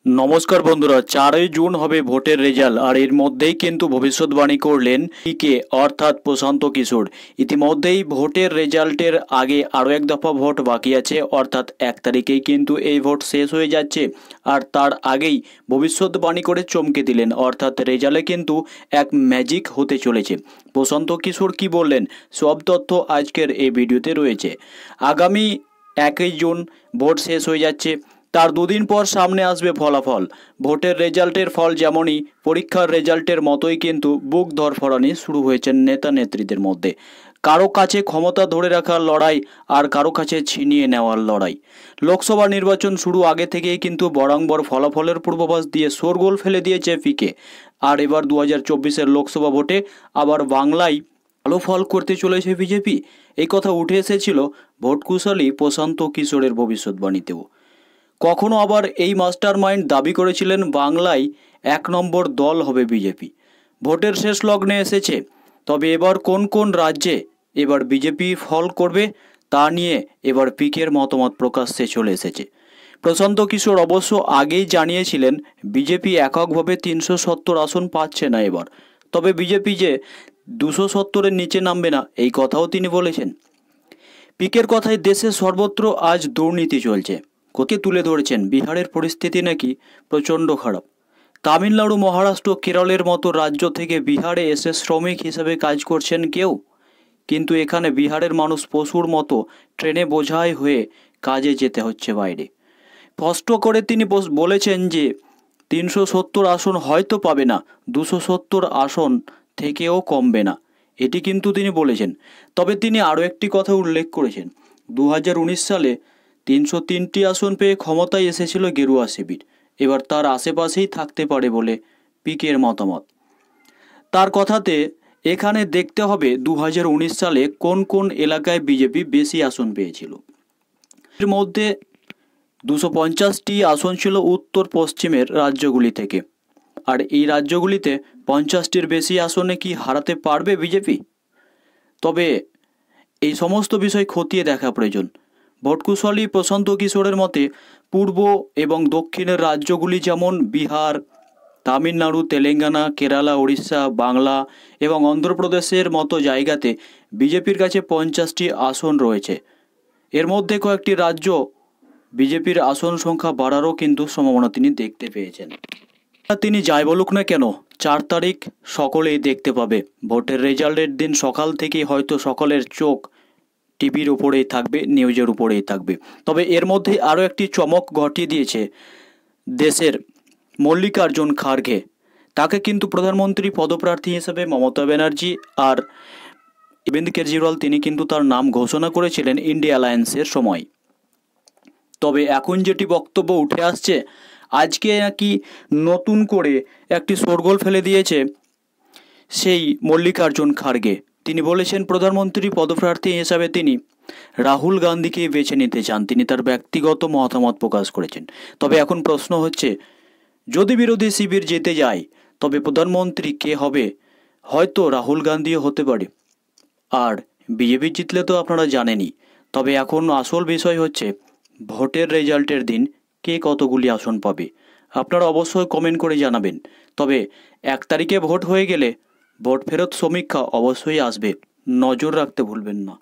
নমস্কার বন্ধুরা, 4ই জুন হবে ভোটের রেজাল্ট। আর এর মধ্যেই কিন্তু ভবিষ্যৎবাণী করলেন পিকে অর্থাৎ প্রশান্ত কিশোর। ইতিমধ্যেই ভোটের রেজাল্টের আগে আরও এক দফা ভোট বাকি আছে, অর্থাৎ 1 তারিখেই কিন্তু এই ভোট শেষ হয়ে যাচ্ছে। আর তার আগেই ভবিষ্যৎবাণী করে চমকে দিলেন, অর্থাৎ রেজাল্টে কিন্তু এক ম্যাজিক হতে চলেছে। প্রশান্ত কিশোর কি বললেন, সব তথ্য আজকের এই ভিডিওতে রয়েছে। আগামী 1 জুন ভোট শেষ হয়ে যাচ্ছে, তার দুদিন পর সামনে আসবে ফলাফল। ভোটের রেজাল্টের ফল যেমনই পরীক্ষার রেজাল্টের মতোই কিন্তু বুক ধরফরানি শুরু হয়েছে নেতা নেত্রীদের মধ্যে। কারো কাছে ক্ষমতা ধরে রাখার লড়াই, আর কারো কাছে ছিনিয়ে নেওয়ার লড়াই। লোকসভা নির্বাচন শুরু আগে থেকেই কিন্তু বরাঙ্গর ফলাফলের পূর্বাভাস দিয়ে শোরগোল ফেলে দিয়েছে পিকে। আর এবার 2024-এর লোকসভা ভোটে আবার বাংলায় ভালো ফল করতে চলেছে বিজেপি, এই কথা উঠে এসেছিল ভোটকুশলী প্রশান্ত কিশোরের ভবিষ্যৎবাণীতেও। কখনো আবার এই মাস্টার মাইন্ড দাবি করেছিলেন বাংলায় 1 নম্বর দল হবে বিজেপি। ভোটের শেষ লগ্নে এসেছে, তবে এবার কোন কোন রাজ্যে এবার বিজেপি ফল করবে তা নিয়ে এবার পিকের মতামত প্রকাশ্যে চলে এসেছে। প্রশান্ত কিশোর অবশ্য আগেই জানিয়েছিলেন বিজেপি এককভাবে 370 আসন পাচ্ছে না এবার, তবে বিজেপি যে 270-এর নিচে নামবে না এই কথাও তিনি বলেছেন। পিকের কথায় দেশে সর্বত্র আজ দুর্নীতি চলছে। কোকে তুলে ধরেছেন বিহারের পরিস্থিতি নাকি প্রচণ্ড খারাপ। তামিলনাড়ু, মহারাষ্ট্র, কেরলের মতো রাজ্য থেকে বিহারে এসে শ্রমিক হিসেবে কাজ করছেন কেউ, কিন্তু এখানে বিহারের মানুষ পশুর মতো ট্রেনে বোঝাই হয়ে কাজে যেতে হচ্ছে বাইরে। স্পষ্ট করে তিনি বলেছেন যে 370 আসন হয়তো পাবে না, 270 আসন থেকেও কমবে না, এটি কিন্তু তিনি বলেছেন। তবে তিনি আরও একটি কথা উল্লেখ করেছেন, 2019 সালে 303টি আসন পেয়ে ক্ষমতায় এসেছিল গেরুয়া শিবির, এবার তার আশেপাশেই থাকতে পারে বলে পিকের মতামত। তার কথাতে এখানে দেখতে হবে 2019 সালে কোন কোন এলাকায় বিজেপি বেশি আসন পেয়েছিল। এর মধ্যে 250টি আসন ছিল উত্তর পশ্চিমের রাজ্যগুলি থেকে। আর এই রাজ্যগুলিতে 50টির বেশি আসনে কি হারাতে পারবে বিজেপি? তবে এই সমস্ত বিষয় খতিয়ে দেখা প্রয়োজন। ভোটকুশলী প্রশান্ত কিশোরের মতে পূর্ব এবং দক্ষিণের রাজ্যগুলি যেমন বিহার, তামিলনাড়ু, তেলেঙ্গানা, কেরালা, উড়িষ্যা, বাংলা এবং অন্ধ্রপ্রদেশের মতো জায়গাতে বিজেপির কাছে 50টি আসন রয়েছে। এর মধ্যে কয়েকটি রাজ্য বিজেপির আসন সংখ্যা বাড়ারও কিন্তু সম্ভাবনা তিনি দেখতে পেয়েছেন। তিনি যাই বলুক না কেন, 4 তারিখ সকলেই দেখতে পাবে। ভোটের রেজাল্টের দিন সকাল থেকেই হয়তো সকলের চোখ টিভির উপরেই থাকবে, নিউজের উপরেই থাকবে। তবে এর মধ্যে আরও একটি চমক ঘটিয়ে দিয়েছে দেশের মল্লিকার্জুন খাড়গে। তাকে কিন্তু প্রধানমন্ত্রী পদপ্রার্থী হিসেবে মমতা ব্যানার্জি আর অরবিন্দ কেজরিওয়াল তিনি কিন্তু তার নাম ঘোষণা করেছিলেন ইন্ডিয়া অ্যালায়েন্সের সময়। তবে এখন যেটি বক্তব্য উঠে আসছে, আজকে নাকি নতুন করে একটি শোরগোল ফেলে দিয়েছে সেই মল্লিকার্জুন খাড়গে। তিনি বলেছেন প্রধানমন্ত্রী পদপ্রার্থী হিসাবে তিনি রাহুল গান্ধীকে বেছে নিতে চান, তিনি তার ব্যক্তিগত মতামত প্রকাশ করেছেন। তবে এখন প্রশ্ন হচ্ছে, যদি বিরোধী শিবির জিতে যায় তবে প্রধানমন্ত্রী কে হবে? হয়তো রাহুল গান্ধীও হতে পারে, আর বিজেপি জিতলে তো আপনারা জানেনই। তবে এখন আসল বিষয় হচ্ছে ভোটের রেজাল্টের দিন কে কতগুলি আসন পাবে। আপনারা অবশ্যই কমেন্ট করে জানাবেন। তবে 1 তারিখে ভোট হয়ে গেলে ভোট ফেরত সমীক্ষা অবশ্যই আসবে, নজর রাখতে ভুলবেন না।